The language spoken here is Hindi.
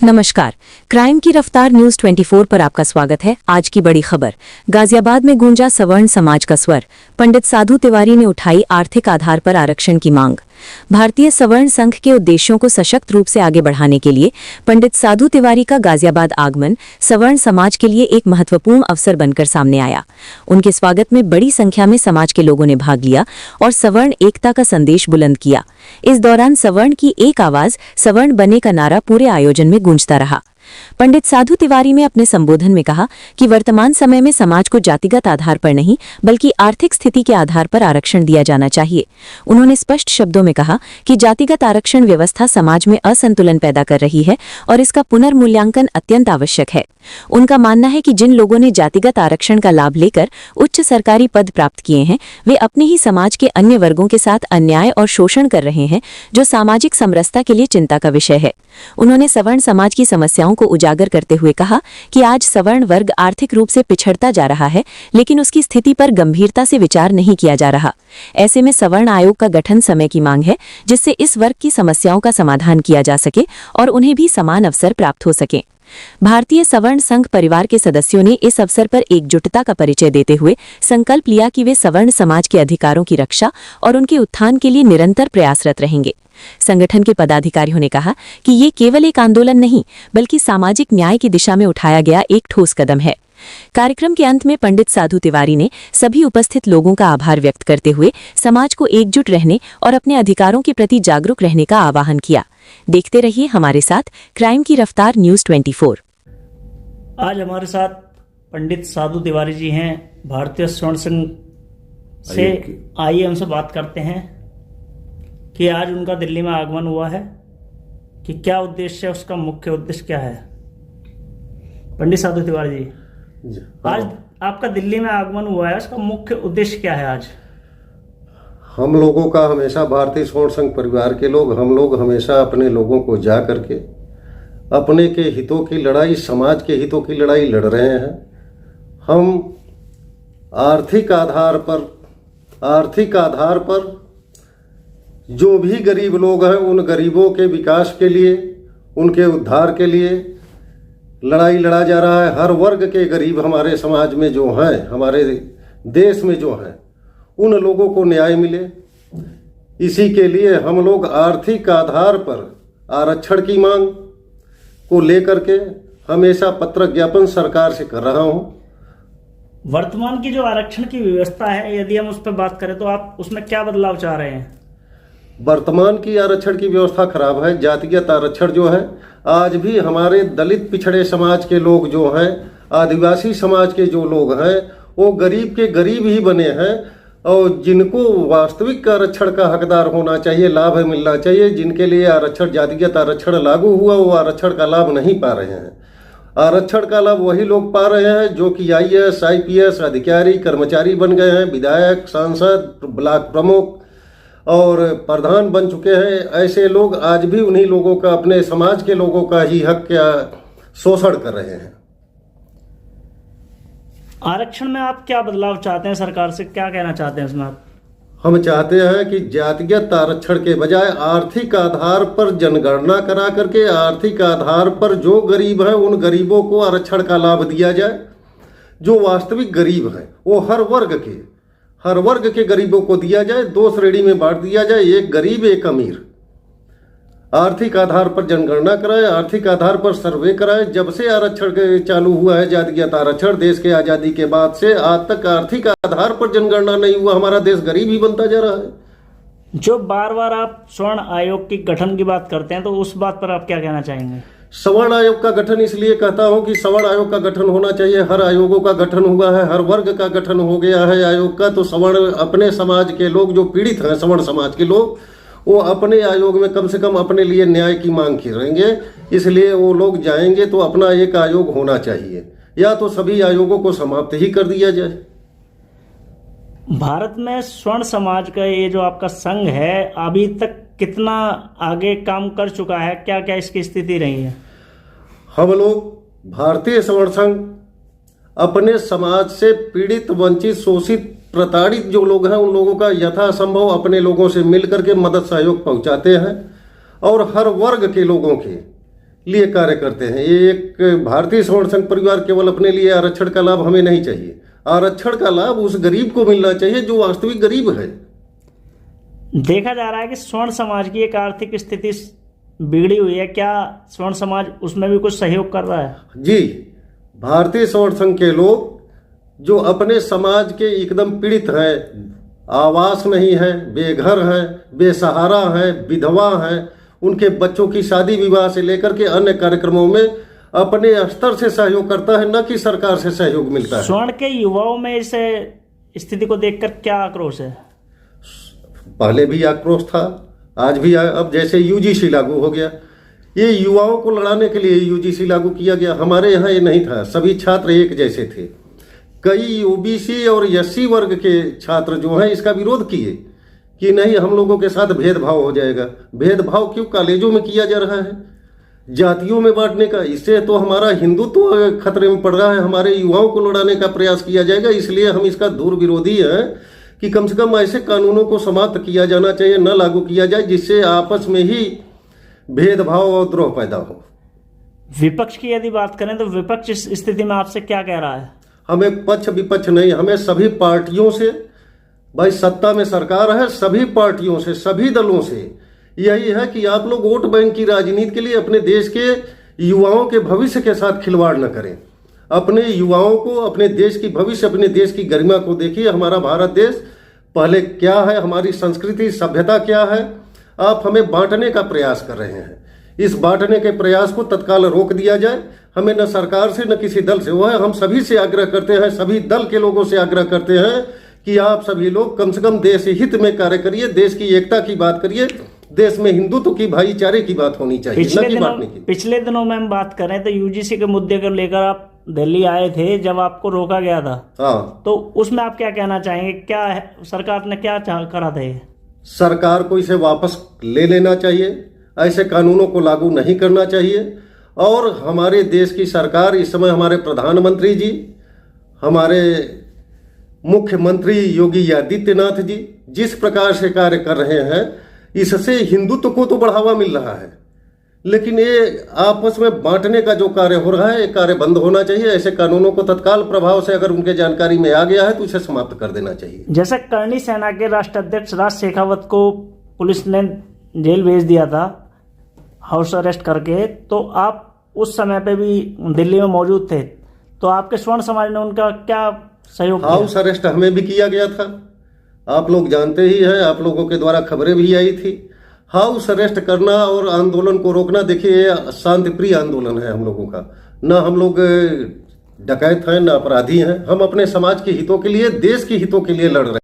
नमस्कार। क्राइम की रफ्तार न्यूज 24 पर आपका स्वागत है। आज की बड़ी खबर, गाजियाबाद में गूंजा सवर्ण समाज का स्वर। पंडित साधु तिवारी ने उठाई आर्थिक आधार पर आरक्षण की मांग। भारतीय सवर्ण संघ के उद्देश्यों को सशक्त रूप से आगे बढ़ाने के लिए पंडित साधु तिवारी का गाजियाबाद आगमन सवर्ण समाज के लिए एक महत्वपूर्ण अवसर बनकर सामने आया। उनके स्वागत में बड़ी संख्या में समाज के लोगों ने भाग लिया और सवर्ण एकता का संदेश बुलंद किया। इस दौरान सवर्ण की एक आवाज सवर्ण बने का नारा पूरे आयोजन में गूंजता रहा। पंडित साधु तिवारी ने अपने संबोधन में कहा कि वर्तमान समय में समाज को जातिगत आधार पर नहीं बल्कि आर्थिक स्थिति के आधार पर आरक्षण दिया जाना चाहिए। उन्होंने स्पष्ट शब्दों में कहा कि जातिगत आरक्षण व्यवस्था समाज में असंतुलन पैदा कर रही है और इसका पुनर्मूल्यांकन अत्यंत आवश्यक है। उनका मानना है कि जिन लोगों ने जातिगत आरक्षण का लाभ लेकर उच्च सरकारी पद प्राप्त किए हैं, वे अपने ही समाज के अन्य वर्गों के साथ अन्याय और शोषण कर रहे हैं, जो सामाजिक समरसता के लिए चिंता का विषय है। उन्होंने सवर्ण समाज की समस्याओं को उजागर करते हुए कहा कि आज सवर्ण वर्ग आर्थिक रूप से पिछड़ता जा रहा है, लेकिन उसकी स्थिति पर गंभीरता से विचार नहीं किया जा रहा। ऐसे में सवर्ण आयोग का गठन समय की मांग है, जिससे इस वर्ग की समस्याओं का समाधान किया जा सके और उन्हें भी समान अवसर प्राप्त हो सके। भारतीय सवर्ण संघ परिवार के सदस्यों ने इस अवसर पर एकजुटता का परिचय देते हुए संकल्प लिया कि वे सवर्ण समाज के अधिकारों की रक्षा और उनके उत्थान के लिए निरंतर प्रयासरत रहेंगे। संगठन के पदाधिकारियों ने कहा कि ये केवल एक आंदोलन नहीं बल्कि सामाजिक न्याय की दिशा में उठाया गया एक ठोस कदम है। कार्यक्रम के अंत में पंडित साधु तिवारी ने सभी उपस्थित लोगों का आभार व्यक्त करते हुए समाज को एकजुट रहने और अपने अधिकारों के प्रति जागरूक रहने का आह्वान किया। देखते रहिए हमारे साथ क्राइम की रफ्तार न्यूज 24। आज हमारे साथ पंडित साधु तिवारी जी हैं, भारतीय सवर्ण संघ से। आइए उनसे बात करते हैं कि आज उनका दिल्ली में आगमन हुआ है, कि क्या उद्देश्य है, उसका मुख्य उद्देश्य क्या है। पंडित साधु तिवारी जी, आज आपका दिल्ली में आगमन हुआ है, उसका मुख्य उद्देश्य क्या है। आज हम लोगों का हमेशा भारतीय सवर्ण संघ परिवार के लोग हम लोग हमेशा अपने लोगों को जा करके अपने के हितों की लड़ाई, समाज के हितों की लड़ाई लड़ रहे हैं। हम आर्थिक आधार पर जो भी गरीब लोग हैं, उन गरीबों के विकास के लिए, उनके उद्धार के लिए लड़ाई लड़ा जा रहा है। हर वर्ग के गरीब हमारे समाज में जो हैं, हमारे देश में जो हैं, उन लोगों को न्याय मिले, इसी के लिए हम लोग आर्थिक आधार पर आरक्षण की मांग को लेकर के हमेशा पत्र ज्ञापन सरकार से कर रहा हूं। वर्तमान की जो आरक्षण की व्यवस्था है, यदि हम उस पर बात करें तो आप उसमें क्या बदलाव चाह रहे हैं। वर्तमान की आरक्षण की व्यवस्था खराब है। जातिगत आरक्षण जो है, आज भी हमारे दलित पिछड़े समाज के लोग जो हैं, आदिवासी समाज के जो लोग हैं, वो गरीब के गरीब ही बने हैं और जिनको वास्तविक आरक्षण का हकदार होना चाहिए, लाभ मिलना चाहिए, जिनके लिए आरक्षण, जातिगत आरक्षण लागू हुआ, वो आरक्षण का लाभ नहीं पा रहे हैं। आरक्षण का लाभ वही लोग पा रहे हैं जो कि IAS, IPS अधिकारी, कर्मचारी बन गए हैं, विधायक, सांसद, ब्लॉक प्रमुख और प्रधान बन चुके हैं। ऐसे लोग आज भी उन्हीं लोगों का, अपने समाज के लोगों का ही हक का शोषण कर रहे हैं। आरक्षण में आप क्या बदलाव चाहते हैं, सरकार से क्या कहना चाहते हैं उसमें आप। हम चाहते हैं कि जातिगत आरक्षण के बजाय आर्थिक आधार पर जनगणना करा करके आर्थिक आधार पर जो गरीब हैं, उन गरीबों को आरक्षण का लाभ दिया जाए। जो वास्तविक गरीब हैं, वो हर वर्ग के गरीबों को दिया जाए। 2 श्रेणी में बांट दिया जाए, एक गरीब एक अमीर। आर्थिक आधार पर जनगणना कराए, आर्थिक आधार पर सर्वे कराए। जब से आरक्षण चालू हुआ है, जातिगत आरक्षण, देश के आजादी के बाद से आज तक आर्थिक आधार पर जनगणना नहीं हुआ। हमारा देश गरीब ही बनता जा रहा है। जो बार बार आप स्वर्ण आयोग की गठन की बात करते हैं, तो उस बात पर आप क्या कहना चाहेंगे। सवर्ण आयोग का गठन इसलिए कहता हूं कि सवर्ण आयोग का गठन होना चाहिए। हर आयोगों का गठन हुआ है, हर वर्ग का गठन हो गया है आयोग का। तो सवर्ण, अपने समाज के लोग जो पीड़ित हैं, सवर्ण समाज के लोग, वो अपने आयोग में कम से कम अपने लिए न्याय की मांग करेंगे। इसलिए वो लोग जाएंगे तो अपना एक आयोग होना चाहिए, या तो सभी आयोगों को समाप्त ही कर दिया जाए। भारत में स्वर्ण समाज का ये जो आपका संघ है, अभी तक कितना आगे काम कर चुका है, क्या क्या इसकी स्थिति रही है। हम लोग भारतीय सवर्ण संघ अपने समाज से पीड़ित, वंचित, शोषित, प्रताड़ित जो लोग हैं, उन लोगों का यथासंभव अपने लोगों से मिलकर के मदद सहयोग पहुंचाते हैं और हर वर्ग के लोगों के लिए कार्य करते हैं। ये एक भारतीय स्वर्ण संघ परिवार केवल अपने लिए आरक्षण का लाभ हमें नहीं चाहिए। आरक्षण का लाभ उस गरीब को मिलना चाहिए जो वास्तविक गरीब है। देखा जा रहा है कि स्वर्ण समाज की एक आर्थिक स्थिति बिगड़ी हुई है, क्या स्वर्ण समाज उसमें भी कुछ सहयोग कर रहा है? जी, भारतीय स्वर्ण संघ के लोग जो अपने समाज के एकदम पीड़ित हैं, आवास नहीं है, बेघर हैं, बेसहारा हैं, विधवा हैं, उनके बच्चों की शादी विवाह से लेकर के अन्य कार्यक्रमों में अपने स्तर से सहयोग करता है, न कि सरकार से सहयोग मिलता है। स्वर्ण के युवाओं में इस स्थिति को देखकर क्या आक्रोश है? पहले भी आक्रोश था, आज भी अब जैसे यूजीसी लागू हो गया, ये युवाओं को लड़ाने के लिए यूजीसी लागू किया गया। हमारे यहाँ ये नहीं था, सभी छात्र एक जैसे थे। कई ओबीसी और एससी वर्ग के छात्र जो हैं इसका विरोध किए कि नहीं, हम लोगों के साथ भेदभाव हो जाएगा। भेदभाव क्यों कॉलेजों में किया जा रहा है, जातियों में बांटने का? इससे तो हमारा हिंदुत्व खतरे में पड़ रहा है। हमारे युवाओं को लड़ाने का प्रयास किया जाएगा, इसलिए हम इसका दूर विरोधी है कि कम से कम ऐसे कानूनों को समाप्त किया जाना चाहिए, न लागू किया जाए जिससे आपस में ही भेदभाव और द्रोह पैदा हो। विपक्ष की यदि बात करें तो विपक्ष इस स्थिति में आपसे क्या कह रहा है? हमें पक्ष विपक्ष नहीं, हमें सभी पार्टियों से, भाई सत्ता में सरकार है, सभी पार्टियों से, सभी दलों से यही है कि आप लोग वोट बैंक की राजनीति के लिए अपने देश के युवाओं के भविष्य के साथ खिलवाड़ न करें। अपने युवाओं को, अपने देश की भविष्य, अपने देश की गरिमा को देखिए। हमारा भारत देश पहले क्या है, हमारी संस्कृति सभ्यता क्या है, आप हमें बांटने का प्रयास कर रहे हैं। इस बांटने के प्रयास को तत्काल रोक दिया जाए। हमें न सरकार से न किसी दल से वो है, हम सभी से आग्रह करते हैं, सभी दल के लोगों से आग्रह करते हैं कि आप सभी लोग कम से कम देश हित में कार्य करिए, देश की एकता की बात करिए, देश में हिंदुत्व की, भाईचारे की बात होनी चाहिए, न कि बांटने की। पिछले दिनों में हम बात करें तो यूजीसी के मुद्दे को लेकर आप दिल्ली आए थे, जब आपको रोका गया था। हाँ, तो उसमें आप क्या कहना चाहेंगे? क्या है, सरकार ने क्या करा था? ये सरकार को इसे वापस ले लेना चाहिए, ऐसे कानूनों को लागू नहीं करना चाहिए। और हमारे देश की सरकार इस समय, हमारे प्रधानमंत्री जी, हमारे मुख्यमंत्री योगी आदित्यनाथ जी जिस प्रकार से कार्य कर रहे हैं, इससे हिंदुत्व को तो बढ़ावा मिल रहा है, लेकिन ये आपस में बांटने का जो कार्य हो रहा है, ये कार्य बंद होना चाहिए। ऐसे कानूनों को तत्काल प्रभाव से अगर उनके जानकारी में आ गया है तो इसे समाप्त कर देना चाहिए। जैसे करणी सेना के राष्ट्राध्यक्ष राज शेखावत को पुलिस ने जेल भेज दिया था हाउस अरेस्ट करके, तो आप उस समय पे भी दिल्ली में मौजूद थे, तो आपके स्वर्ण समाज ने उनका क्या सहयोग किया? हाउस अरेस्ट हमें भी किया गया था, आप लोग जानते ही हैं, आप लोगों के द्वारा खबरें भी आई थी। हाउस अरेस्ट करना और आंदोलन को रोकना, देखिए शांतिप्रिय आंदोलन है हम लोगों का, न हम लोग डकैत हैं, न अपराधी हैं। हम अपने समाज के हितों के लिए, देश के हितों के लिए लड़ रहे हैं।